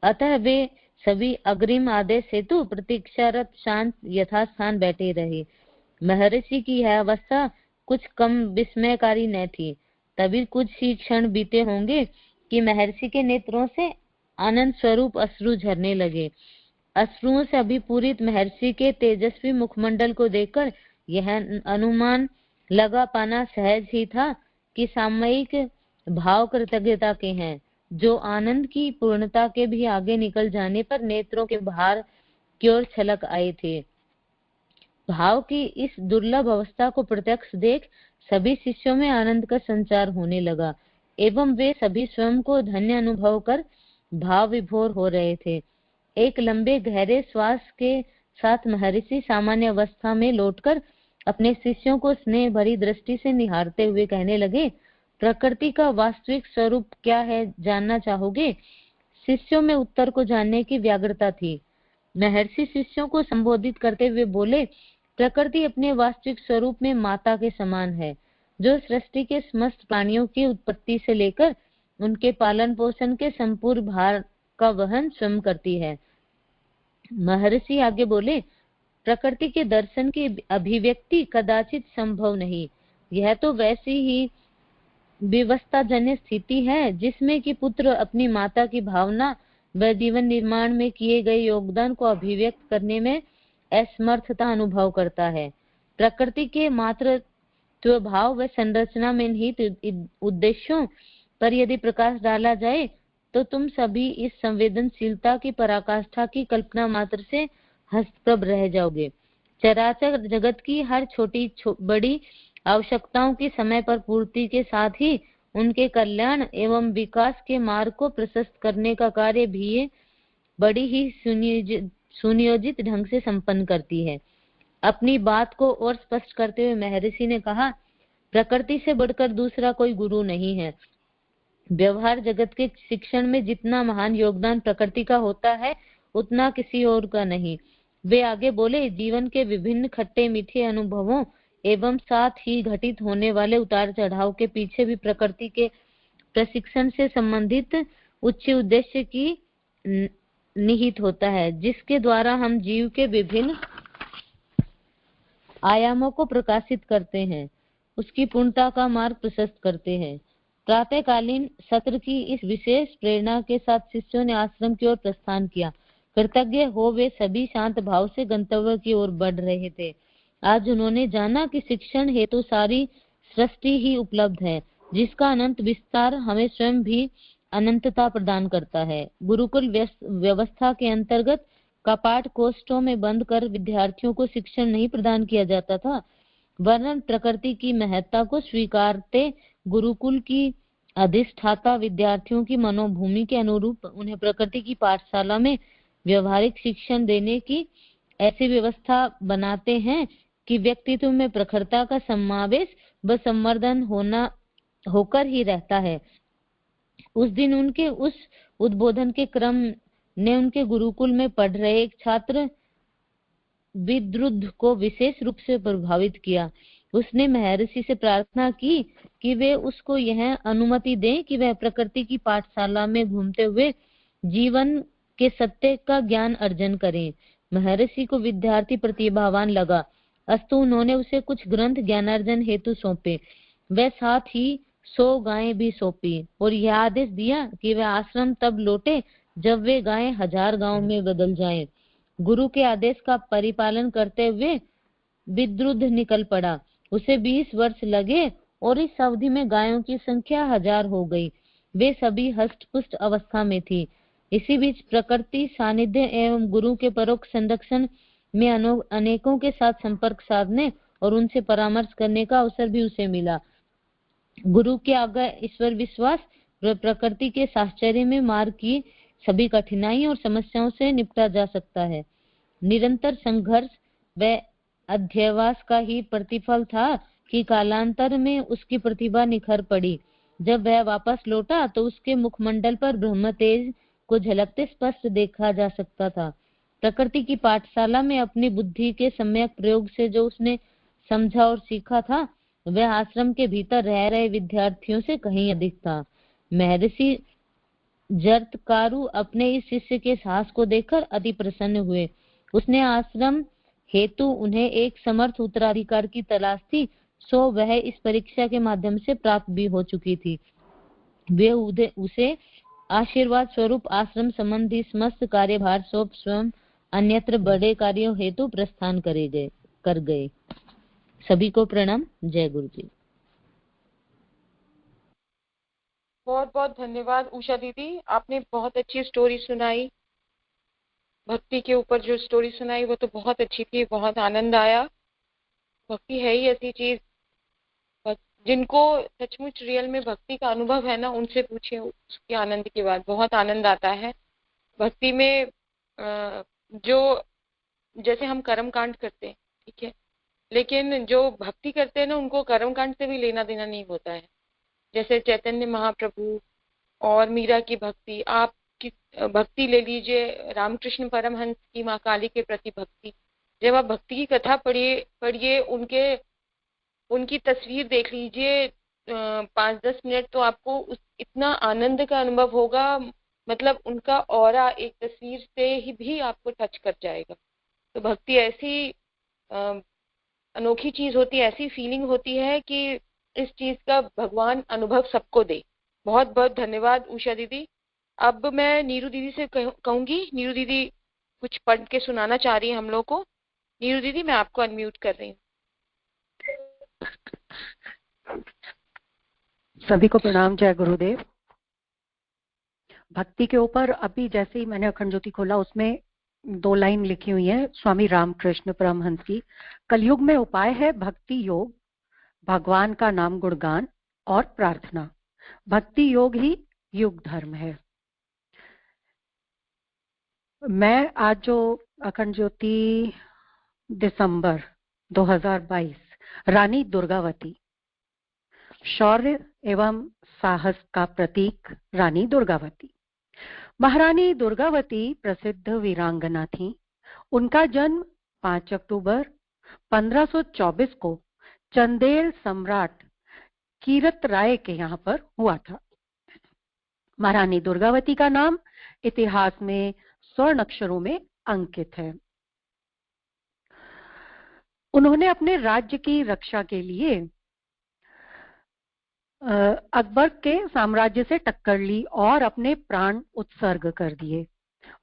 Speaker 3: अतः वे सभी अग्रिम आदेश हेतु प्रतीक्षारत शांत यथास्थान बैठे रहे। महर्षि की यह अवस्था कुछ कम विस्मयकारी न थी। तभी कुछ ही क्षण बीते होंगे कि महर्षि के नेत्रों से आनंद स्वरूप अश्रु झरने लगे। अश्रुओं से अभिपूरित महर्षि के तेजस्वी मुखमंडल को देखकर यह अनुमान लगा पाना सहज ही था कि सामयिक भाव कृतज्ञता के हैं, जो आनंद की पूर्णता के भी आगे निकल जाने पर नेत्रों के बाहर की ओर छलक आए थे। भाव की इस दुर्लभ अवस्था को प्रत्यक्ष देख सभी शिष्यों में आनंद का संचार होने लगा एवं वे सभी स्वयं को धन्य अनुभव कर भाव विभोर हो रहे थे। एक लंबे गहरे श्वास के साथ महर्षि सामान्य अवस्था में लौटकर अपने शिष्यों को स्नेह भरी दृष्टि से निहारते हुए कहने लगे, प्रकृति का वास्तविक स्वरूप क्या है जानना चाहोगे? शिष्यों में उत्तर को जानने की व्याग्रता थी। महर्षि शिष्यों को संबोधित करते हुए बोले, प्रकृति अपने वास्तविक स्वरूप में माता के समान है, जो सृष्टि के समस्त प्राणियों की उत्पत्ति से लेकर उनके पालन पोषण के संपूर्ण भार का वहन स्वयं करती है। महर्षि आगे बोले, प्रकृति के दर्शन की अभिव्यक्ति कदाचित संभव नहीं। यह तो वैसी ही विवस्थाजन्य स्थिति है जिसमें कि पुत्र अपनी माता की भावना व जीवन निर्माण में किए गए योगदान को अभिव्यक्त करने में असमर्थता अनुभव करता है। प्रकृति के मातृत्व भाव व संरचना में निहित उद्देश्यों पर यदि प्रकाश डाला जाए तो तुम सभी इस संवेदनशीलता की पराकाष्ठा की कल्पना मात्र से हस्तप्रभ रह जाओगे। चराचर जगत की हर छोटी बड़ी आवश्यकताओं की समय पर पूर्ति के साथ ही उनके कल्याण एवं विकास के मार्ग को प्रशस्त करने का कार्य भी ये बड़ी ही सुनियोजित ढंग से संपन्न करती है। अपनी बात को और स्पष्ट करते हुए महर्षि ने कहा, प्रकृति से बढ़कर दूसरा कोई गुरु नहीं है। व्यवहार जगत के शिक्षण में जितना महान योगदान प्रकृति का होता है उतना किसी और का नहीं। वे आगे बोले, जीवन के विभिन्न खट्टे मीठे अनुभवों एवं साथ ही घटित होने वाले उतार चढ़ाव के पीछे भी प्रकृति के प्रशिक्षण से संबंधित उच्च उद्देश्य की निहित होता है, जिसके द्वारा हम जीव के विभिन्न आयामों को प्रकाशित करते हैं, उसकी पूर्णता का मार्ग प्रशस्त करते हैं। प्रातःकालीन सत्र की इस विशेष प्रेरणा के साथ शिष्यों ने आश्रम की ओर प्रस्थान किया। कृतज्ञ हो वे सभी शांत भाव से गंतव्य की ओर बढ़ रहे थे। आज उन्होंने जाना कि शिक्षण हेतु सारी सृष्टि ही उपलब्ध है, जिसका अनंत विस्तार हमें स्वयं भी अनंतता प्रदान करता है। गुरुकुल व्यवस्था के अंतर्गत कपाट कोष्ठों में बंद कर विद्यार्थियों को शिक्षण नहीं प्रदान किया जाता था, वरन प्रकृति की महत्ता को स्वीकारते गुरुकुल की अधिष्ठाता विद्यार्थियों की मनोभूमि के अनुरूप उन्हें प्रकृति की पाठशाला में व्यवहारिक शिक्षण देने की ऐसी व्यवस्था बनाते हैं कि व्यक्तित्व में प्रखरता का समावेश व संवर्धन होकर ही रहता है। उस दिन उनके उस उद्बोधन के क्रम ने उनके गुरुकुल में पढ़ रहे एक छात्र विद्रुद्ध को विशेष रूप से प्रभावित किया। उसने महर्षि से प्रार्थना की कि वे उसको यह अनुमति दें कि वह प्रकृति की पाठशाला में घूमते हुए जीवन के सत्य का ज्ञान अर्जन करें। महर्षि को विद्यार्थी प्रतिभावान लगा, अस्तु उन्होंने उसे कुछ ग्रंथ ज्ञानार्जन हेतु सौंपे। वह साथ ही 100 गायें भी सौंपी और यह आदेश दिया कि वे आश्रम तब लौटे जब वे गायें 1000 गांव में बदल जाएं। गुरु के आदेश का परिपालन करते हुए विद्रुद्ध निकल पड़ा। उसे 20 वर्ष लगे और इस अवधि में गायों की संख्या 1000 हो गई। वे सभी हष्ट-पुष्ट अवस्था में थी। इसी बीच प्रकृति सानिध्य एवं गुरु के परोक्ष संरक्षण में अनेकों के साथ संपर्क साधने और उनसे परामर्श करने का अवसर भी उसे मिला। गुरु के आगे ईश्वर विश्वास व प्रकृति के साहचर्य में मार्ग की सभी कठिनाई और समस्याओं से निपटा जा सकता है। निरंतर संघर्ष व अध्यवसाय का ही प्रतिफल था कि कालांतर में उसकी प्रतिभा निखर पड़ी। जब वह वापस लौटा तो उसके मुखमंडल पर ब्रह्म तेज को झलकते स्पष्ट देखा जा सकता था। प्रकृति की पाठशाला में अपनी बुद्धि के सम्यक प्रयोग से जो उसने समझा और सीखा था, वह आश्रम के भीतर रह रहे विद्यार्थियों से कहीं अधिक था। महर्षि जरत्कारु अपने इस शिष्य के साहस को देखकर अति प्रसन्न हुए। उसने आश्रम हेतु उन्हें एक समर्थ उत्तराधिकार की तलाश थी, सो वह इस परीक्षा के माध्यम से प्राप्त भी हो चुकी थी। वे उसे आशीर्वाद स्वरूप आश्रम संबंधी समस्त कार्यभार सौंप स्वयं अन्यत्र बड़े कार्यों हेतु प्रस्थान कर गए। सभी को प्रणाम। जय गुरु जी।
Speaker 2: बहुत बहुत धन्यवाद उषा दीदी, आपने बहुत अच्छी स्टोरी सुनाई। भक्ति के ऊपर जो स्टोरी सुनाई वो तो बहुत अच्छी थी, बहुत आनंद आया। भक्ति है ही ऐसी चीज, जिनको सचमुच रियल में भक्ति का अनुभव है ना, उनसे पूछे उसके आनंद की बात। बहुत आनंद आता है भक्ति में। जो जैसे हम कर्म कांड करते हैं, ठीक है, लेकिन जो भक्ति करते हैं ना, उनको कर्म कांड से भी लेना देना नहीं होता है। जैसे चैतन्य महाप्रभु और मीरा की भक्ति, आप की भक्ति ले लीजिए, रामकृष्ण परमहंस की माँ काली के प्रति भक्ति। जब आप भक्ति की कथा पढ़िए, उनकी तस्वीर देख लीजिए 5-10 मिनट, तो आपको इतना आनंद का अनुभव होगा। मतलब उनका ऑरा एक तस्वीर से ही भी आपको टच कर जाएगा। तो भक्ति ऐसी अनोखी चीज होती है, ऐसी फीलिंग होती है कि इस चीज का भगवान अनुभव सबको दे। बहुत बहुत धन्यवाद उषा दीदी। अब मैं नीरू दीदी से कहूंगी, नीरू दीदी कुछ पढ़ के सुनाना चाह रही है हम लोग को। नीरू दीदी, मैं आपको अनम्यूट कर रही हूँ।
Speaker 4: सभी को प्रणाम। जय गुरुदेव। भक्ति के ऊपर अभी जैसे ही मैंने अखंड ज्योति खोला, उसमें 2 लाइन लिखी हुई है स्वामी रामकृष्ण परमहंस की। कलयुग में उपाय है भक्ति योग, भगवान का नाम गुणगान और प्रार्थना। भक्ति योग ही युग धर्म है। मैं आज जो अखंड ज्योति दिसंबर 2022, रानी दुर्गावती, शौर्य एवं साहस का प्रतीक रानी दुर्गावती। महारानी दुर्गावती प्रसिद्ध वीरांगना थी। उनका जन्म 5 अक्टूबर 1524 को चंदेल सम्राट कीरत राय के यहाँ पर हुआ था। महारानी दुर्गावती का नाम इतिहास में स्वर्ण अक्षरों में अंकित है। उन्होंने अपने राज्य की रक्षा के लिए अकबर के साम्राज्य से टक्कर ली और अपने प्राण उत्सर्ग कर दिए।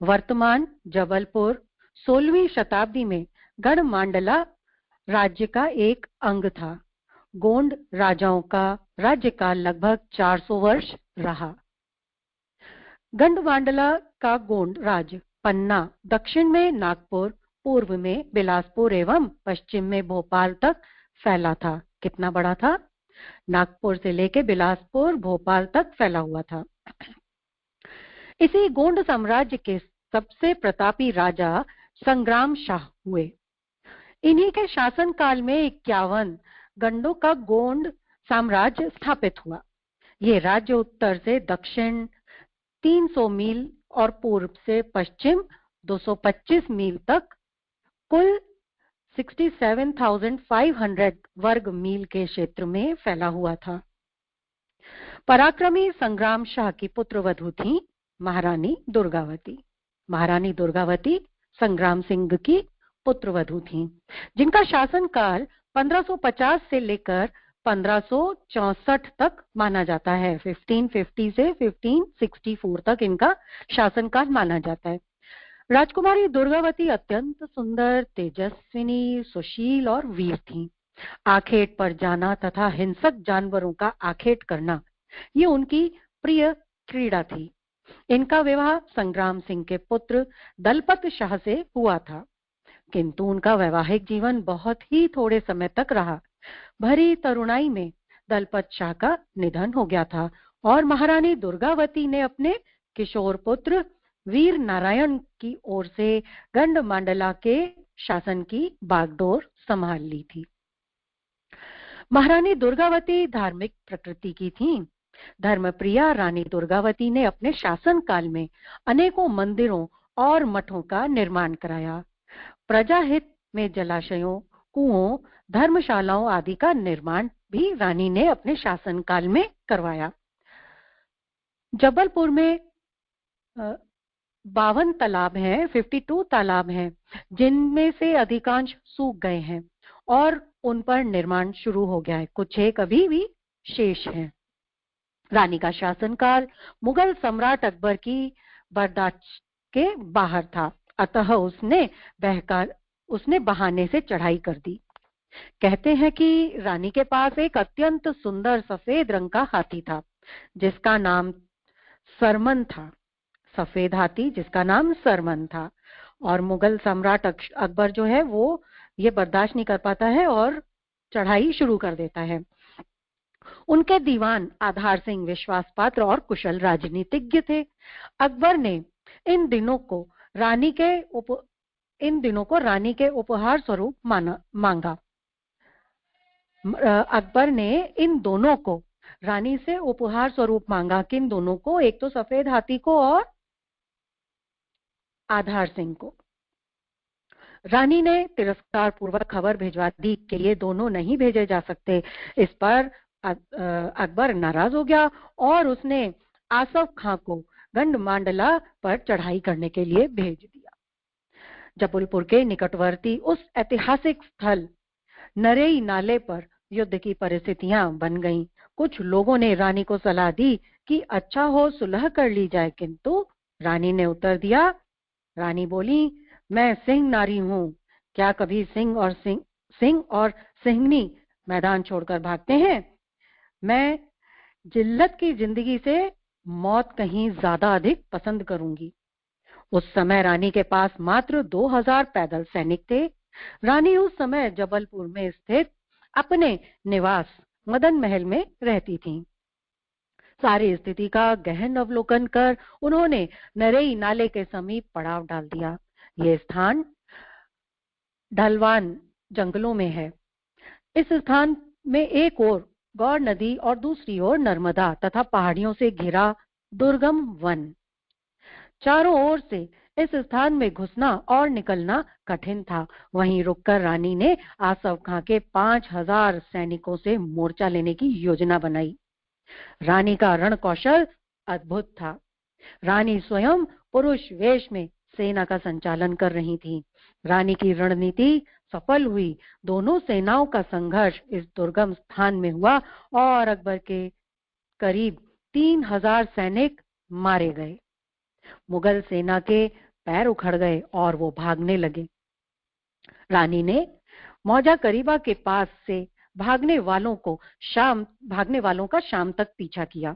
Speaker 4: वर्तमान जबलपुर 16वीं शताब्दी में गढ़मांडला राज्य का एक अंग था। गोंड राजाओं का राज्यकाल लगभग 400 वर्ष रहा। गढ़मांडला का गोंड राज्य पन्ना, दक्षिण में नागपुर, पूर्व में बिलासपुर एवं पश्चिम में भोपाल तक फैला था। कितना बड़ा था? नागपुर से लेकर बिलासपुर, भोपाल तक फैला हुआ था। इसी गोंड साम्राज्य के सबसे प्रतापी राजा संग्राम शाह हुए। इन्हीं के शासन काल में 51 गंडों का गोंड साम्राज्य स्थापित हुआ। ये राज्य उत्तर से दक्षिण 300 मील और पूर्व से पश्चिम 225 मील तक कुल 67,500 वर्ग मील के क्षेत्र में फैला हुआ था। पराक्रमी संग्राम शाह की पुत्रवधू थी महारानी दुर्गावती। महारानी दुर्गावती संग्राम सिंह की पुत्रवधू थी, जिनका शासनकाल 1550 से लेकर 1564 तक माना जाता है। 1550 से 1564 तक इनका शासनकाल माना जाता है। राजकुमारी दुर्गावती अत्यंत सुंदर, तेजस्विनी, सुशील और वीर थी। आखेट पर जाना तथा हिंसक जानवरों का आखेट करना ये उनकी प्रिय क्रीड़ा थी। इनका विवाह संग्राम सिंह के पुत्र दलपत शाह से हुआ था, किंतु उनका वैवाहिक जीवन बहुत ही थोड़े समय तक रहा। भरी तरुणाई में दलपत शाह का निधन हो गया था और महारानी दुर्गावती ने अपने किशोर पुत्र वीर नारायण की ओर से गंडमांडला के शासन की बागडोर संभाल ली थी। महारानी दुर्गावती धार्मिक प्रकृति की थी। धर्मप्रिया रानी दुर्गावती ने अपने शासन काल में अनेकों मंदिरों और मठों का निर्माण कराया। प्रजाहित में जलाशयों, कुओं, धर्मशालाओं आदि का निर्माण भी रानी ने अपने शासन काल में करवाया। जबलपुर में 52 तालाब हैं, 52 तालाब हैं, जिनमें से अधिकांश सूख गए हैं और उन पर निर्माण शुरू हो गया है। कुछ एक अभी भी शेष हैं। रानी का शासनकाल मुगल सम्राट अकबर की बर्दाश्त के बाहर था, अतः उसने बहाने से चढ़ाई कर दी। कहते हैं कि रानी के पास एक अत्यंत सुंदर सफेद रंग का हाथी था जिसका नाम सरमन था। सफेद हाथी जिसका नाम सरमन था। और मुगल सम्राट अकबर जो है वो ये बर्दाश्त नहीं कर पाता है और चढ़ाई शुरू कर देता है। उनके दीवान आधार सिंह विश्वास पात्र और कुशल राजनीतिज्ञ थे। अकबर ने इन दिनों को रानी के उपहार स्वरूप मांगा। अकबर ने इन दोनों को रानी से उपहार स्वरूप मांगा। किन दोनों को? एक तो सफेद हाथी को और आधार सिंह को। रानी ने तिरस्कार पूर्वक खबर भिजवा दी कि ये दोनों नहीं भेजे जा सकते। इस पर अकबर नाराज हो गया और उसने आसफ खां को गंडमांडला पर चढ़ाई करने के लिए भेज दिया। जबलपुर के निकटवर्ती उस ऐतिहासिक स्थल नरेई नाले पर युद्ध की परिस्थितियां बन गईं। कुछ लोगों ने रानी को सलाह दी कि अच्छा हो सुलह कर ली जाए, किंतु रानी ने उत्तर दिया। रानी बोली, मैं सिंह नारी हूँ, क्या कभी सिंह और सिंहनी मैदान छोड़कर भागते हैं? मैं जिल्लत की जिंदगी से मौत कहीं ज्यादा अधिक पसंद करूंगी। उस समय रानी के पास मात्र 2000 पैदल सैनिक थे। रानी उस समय जबलपुर में स्थित अपने निवास मदन महल में रहती थीं। सारी स्थिति का गहन अवलोकन कर उन्होंने नरेई नाले के समीप पड़ाव डाल दिया। ये स्थान ढलवान जंगलों में है। इस स्थान में एक ओर गौर नदी और दूसरी ओर नर्मदा तथा पहाड़ियों से घिरा दुर्गम वन। चारों ओर से इस स्थान में घुसना और निकलना कठिन था। वहीं रुककर रानी ने आसफ खां के 5000 सैनिकों से मोर्चा लेने की योजना बनाई। रानी का रण कौशल अद्भुत था। रानी स्वयं पुरुष वेश में सेना का संचालन कर रही थी। रानी की रणनीति सफल हुई। दोनों सेनाओं का संघर्ष इस दुर्गम स्थान में हुआ और अकबर के करीब 3000 सैनिक मारे गए। मुगल सेना के पैर उखड़ गए और वो भागने लगे। रानी ने मौजा करीबा के पास से भागने वालों का शाम तक पीछा किया।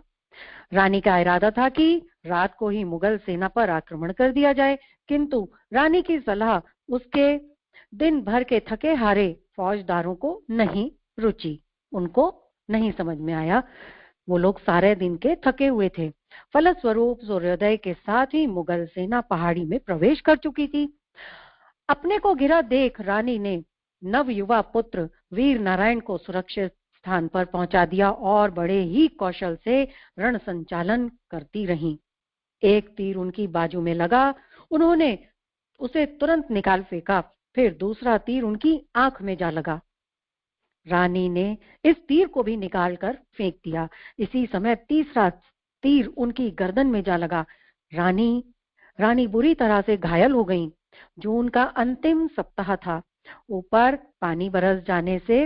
Speaker 4: रानी का इरादा था कि रात को ही मुगल सेना पर आक्रमण कर दिया जाए, किंतु रानी की सलाह उसके दिन भर के थके हारे फौजदारों को नहीं रुचि। उनको नहीं समझ में आया। वो लोग सारे दिन के थके हुए थे। फलस्वरूप सूर्योदय के साथ ही मुगल सेना पहाड़ी में प्रवेश कर चुकी थी। अपने को घिरा देख रानी ने नवयुवा पुत्र वीर नारायण को सुरक्षित स्थान पर पहुंचा दिया और बड़े ही कौशल से रण संचालन करती रहीं। एक तीर उनकी बाजू में लगा, उन्होंने उसे तुरंत निकाल फेंका। फिर दूसरा तीर उनकी आंख में जा लगा। रानी ने इस तीर को भी निकालकर फेंक दिया। इसी समय तीसरा तीर उनकी गर्दन में जा लगा। रानी बुरी तरह से घायल हो गईं। जून का अंतिम सप्ताह था। ऊपर पानी बरस जाने से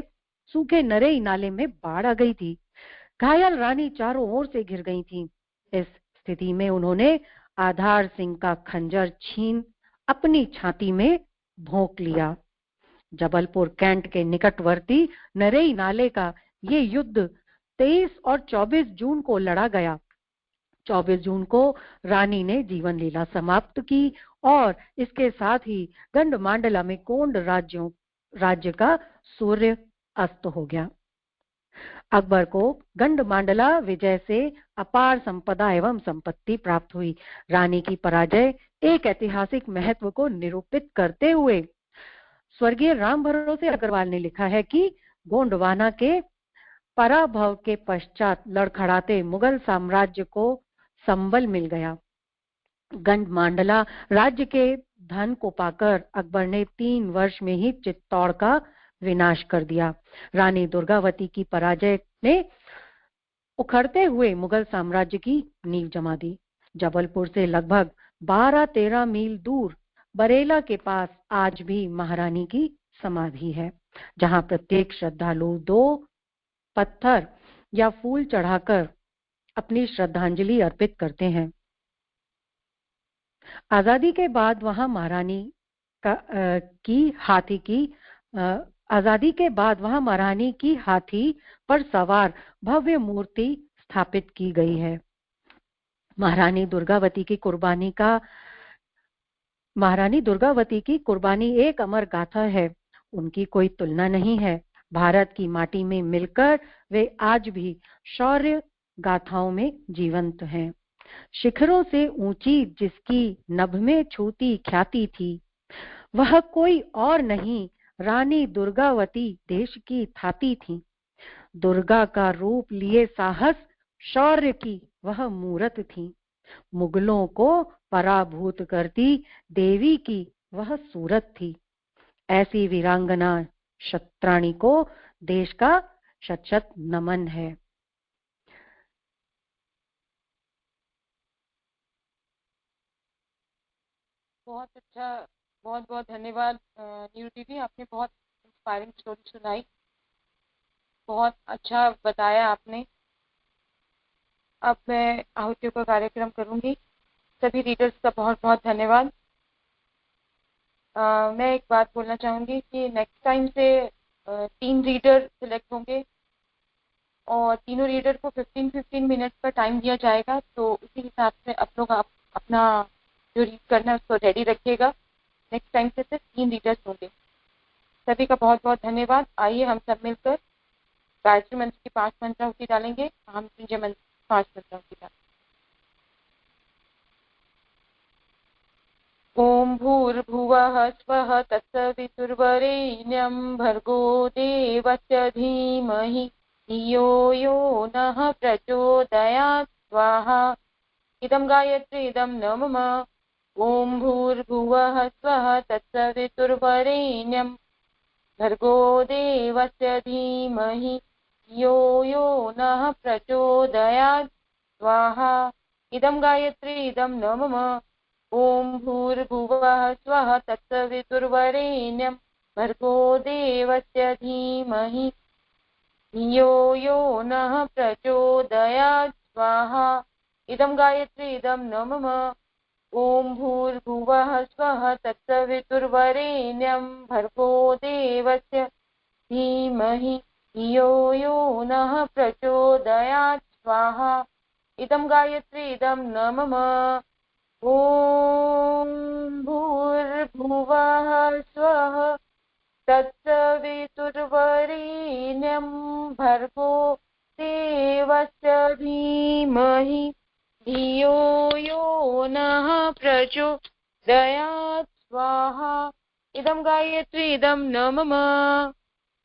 Speaker 4: सूखे नरेई नाले में बाढ़ आ गई थी। घायल रानी चारों ओर से घिर गई थी। इस स्थिति में उन्होंने आधार सिंह का खंजर छीन अपनी छाती में भोंक लिया। जबलपुर कैंट के निकटवर्ती नरेई नाले का ये युद्ध 23 और 24 जून को लड़ा गया। 24 जून को रानी ने जीवन लीला समाप्त की और इसके साथ ही गंडमांडला में कोंड राज्य का सूर्य अस्त हो गया। अकबर को गंडमांडला विजय से अपार संपदा एवं संपत्ति प्राप्त हुई। रानी की पराजय एक ऐतिहासिक महत्व को निरूपित करते हुए स्वर्गीय राम भरोसे अग्रवाल ने लिखा है कि गोंडवाना के पराभव के पश्चात लड़खड़ाते मुगल साम्राज्य को संबल मिल गया। गंडमांडला राज्य के धन को पाकर अकबर ने 3 वर्ष में ही चित्तौड़ का विनाश कर दिया। रानी दुर्गावती की पराजय ने उखड़ते हुए मुगल साम्राज्य की नींव जमा दी। जबलपुर से लगभग 12-13 मील दूर बरेला के पास आज भी महारानी की समाधि है, जहां प्रत्येक श्रद्धालु 2 पत्थर या फूल चढ़ाकर अपनी श्रद्धांजलि अर्पित करते हैं। आजादी के बाद वहां महारानी की हाथी पर सवार भव्य मूर्ति स्थापित की गई है। महारानी दुर्गावती की कुर्बानी एक अमर गाथा है। उनकी कोई तुलना नहीं है। भारत की माटी में मिलकर वे आज भी शौर्य गाथाओं में जीवंत हैं। शिखरों से ऊंची जिसकी नभ में छूती ख्याति थी, वह कोई और नहीं रानी दुर्गावती देश की थाती थी। दुर्गा का रूप लिए साहस शौर्य की वह मूरत थी। मुगलों को पराभूत करती देवी की वह सूरत थी। ऐसी वीरांगना क्षत्राणी को देश का शत शत नमन है।
Speaker 2: बहुत अच्छा, बहुत बहुत धन्यवाद नीरू दीदी, आपने बहुत इंस्पायरिंग स्टोरी सुनाई, बहुत अच्छा बताया आपने। अब मैं आहुतियों का कार्यक्रम करूंगी। सभी रीडर्स का बहुत बहुत धन्यवाद। मैं एक बात बोलना चाहूंगी कि नेक्स्ट टाइम से 3 रीडर सिलेक्ट होंगे और तीनों रीडर को 15-15 मिनट का टाइम दिया जाएगा। तो उसी हिसाब से आप लोग अपना जो रीड करना है उसको रेडी रखिएगा। नेक्स्ट टाइम से सिर्फ 3 रीडर्स होंगे। सभी का बहुत बहुत धन्यवाद। आइए हम सब मिलकर गायत्री मंत्र की 5 मंत्राहुति डालेंगे। महामृत्युंजय मंत्र की 5 मंत्राहुति डालेंगे। ओम भूर्भुवः स्वः तत्सवितुर्वरेण्यं भर्गो देवस्य धीमहि धियो यो नः प्रचोदयात् स्वाहा। इदं गायत्री इदं न मम। ओम भूर्भुवः स्वः तत्सवितुर्वरेण्यं भर्गो देवस्य धीमहि धियो यो नः प्रचोदयात् स्वाहा। इदं गायत्री इदं न मम। ओम भूर्भुवः स्वः तत्सवितुर्वरेण्यं भर्गो देवस्य धीमहि धियो यो नः प्रचोदयात् स्वाहा। इदं गायत्री इदं न मम। ओम भूर्भुवः स्वः तत्सवितुर्वरेण्यं भर्गो देवस्य धीमहि धियो यो नः प्रचोदयात् स्वाहा। इदं गायत्री इदं न मम। ओम भूर्भुवः स्वः तत्सवितुर्वरेण्यं भर्गो देवस्य धीमहि धियो यो नः प्रचोदयात् स्वाहा। इदं गायत्री इदं न मम।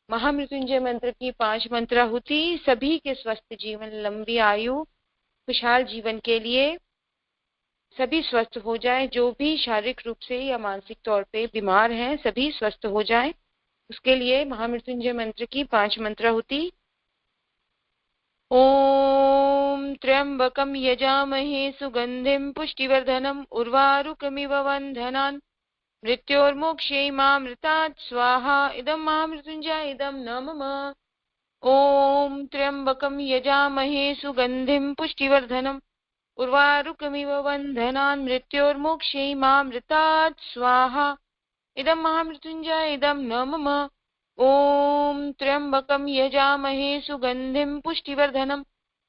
Speaker 2: महामृत्युंजय मंत्र की 5 मंत्राहुति सभी के स्वस्थ जीवन, लंबी आयु, खुशहाल जीवन के लिए सभी स्वस्थ हो जाएं। जो भी शारीरिक रूप से या मानसिक तौर पे बीमार हैं सभी स्वस्थ हो जाएं। उसके लिए महामृत्युंजय मंत्र की 5 मंत्राहुति। ओम त्र्यंबकं यजामहे सुगंधिं पुष्टिवर्धनम् उर्वारुकमिव वंदनान् मृत्योर्मोक्षेमामृतात् स्वाहा। इदं महामृत्युंजय इदं न मम। ओम त्र्यंबकं यजामहे सुगंधिं पुष्टिवर्धनम् उर्वारुकमिव बन्धनान् मृत्योर्मोक्षैमामृतात् स्वाहा इदं महामृत्युञ्जय इदं न मम ओम त्र्यंबकं यजामहे सुगंधिं पुष्टिवर्धनम्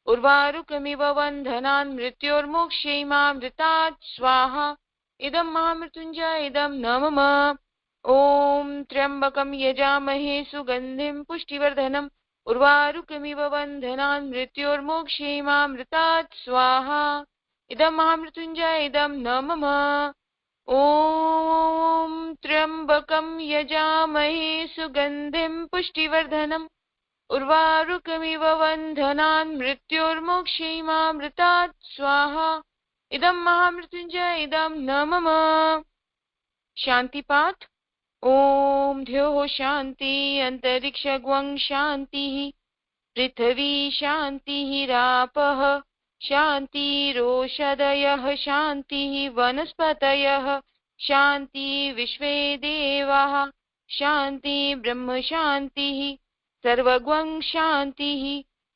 Speaker 2: उर्वारुकमिव बन्धनान् मृत्योर्मोक्षैमामृतात् स्वाहा इदं महामृत्युञ्जय इदं न मम ओम त्र्यंबकं यजामहे सुगंधिं पुष्टिवर्धनम् उर्वारुकमिव बन्धनान् मृत्योर्मोक्षैमामृतात् स्वाहा इदं महामृत्युञ्जय इदं न मम ओम त्र्यंबकं यजामहे सुगंधिं पुष्टिवर्धनम् उर्वारुकमिव बन्धनान् मृत्योर्मोक्षैमामृतात् स्वाहा इदं महामृत्युञ्जय इदं न मम शांति पाठ ओम द्योः शांति अंतरिक्षगं शांतिः पृथ्वी शांतिः रापः शान्तिरोषधयः शान्तिः वनस्पतयः शान्ति विश्वे देवाः शान्ति ब्रह्म शान्तिः सर्वगं शान्तिः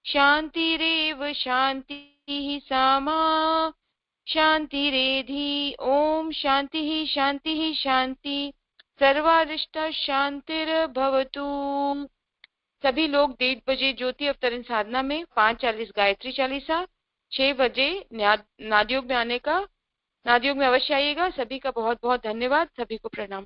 Speaker 2: शान्तिरेव शान्तिः सामा शान्तिरेधि ओम शान्तिः शान्तिः शान्ति सर्वारिष्ट शान्तिर्भवतु। सभी लोग 1:30 बजे ज्योति अवतरण साधना में, 5:40 गायत्री चालीसा, 6 बजे नादयोग में अवश्य आइएगा। सभी का बहुत बहुत धन्यवाद। सभी को प्रणाम।